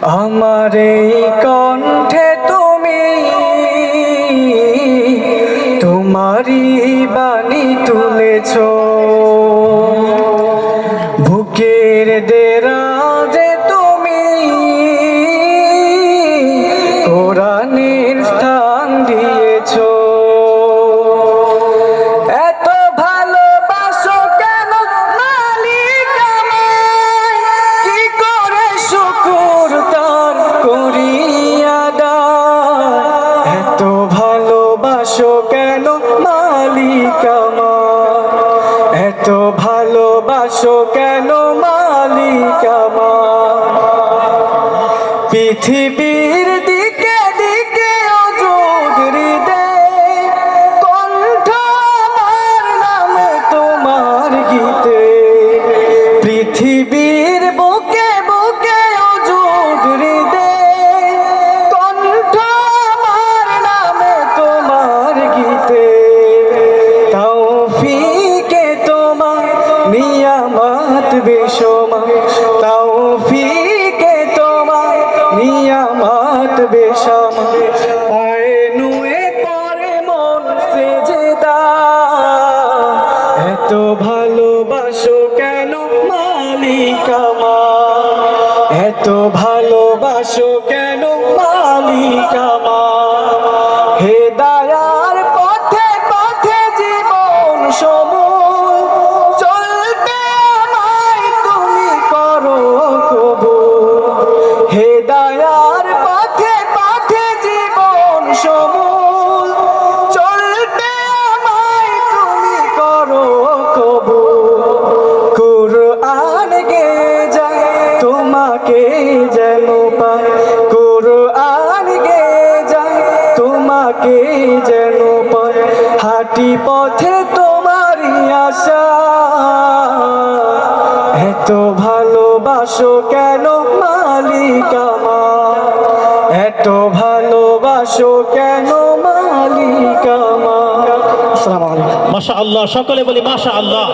আমার এই কণ্ঠে তুমি তোমারই বাণী তুলেছ, বুকের দেরাজে তুমি কোরআনের স্থান দিয়েছ। এত ভালোবাসো কেন মালিক আমায়, কি করে শুকর তার করি আদায়। এত ভালোবাসো কেন মালিক আমায়, এত ভালোবাসো কেন মালিক আমায়। পৃথিবীর দিকে দিকে অযুত হৃদয়ে কণ্ঠ আমার নামে তোমার গীতে। পৃথিবীর বুকে বুকে অযুত হৃদয়ে কণ্ঠ আমার নামে তোমার গীতে। তৌফিকে তোমার নিয়ামত বেশমা, তৌফিকে তোমার নিয়ামত বেশমা। পায়ে নুয়ে পড়ে মন সেজদা, এত ভালোবাসো কেন মালিক আমার, এত ভালোবাসো কেন মালিক আমার। হেদায়ার পথে পথে জীবন সমূল, চলতে আমায় তুমি করো কবুল। হেদায়ার পথে পথে জীবন সমূল, চলতে আমায় তুমি করো কবুল। কুরআন গেয়ে যায় তোমাকে যেন পায়, কুরআন গেয়ে যায় তোমাকে যেন পায়। হাঁটি পথে তোমারই আশা, এত ভালোবাসো কেন মালিক আমার, এত ভালোবাসো কেন মালিক আমার। আসসালামু আলাইকুম। মাশাআল্লাহ, সকলে বলি মাশাআল্লাহ।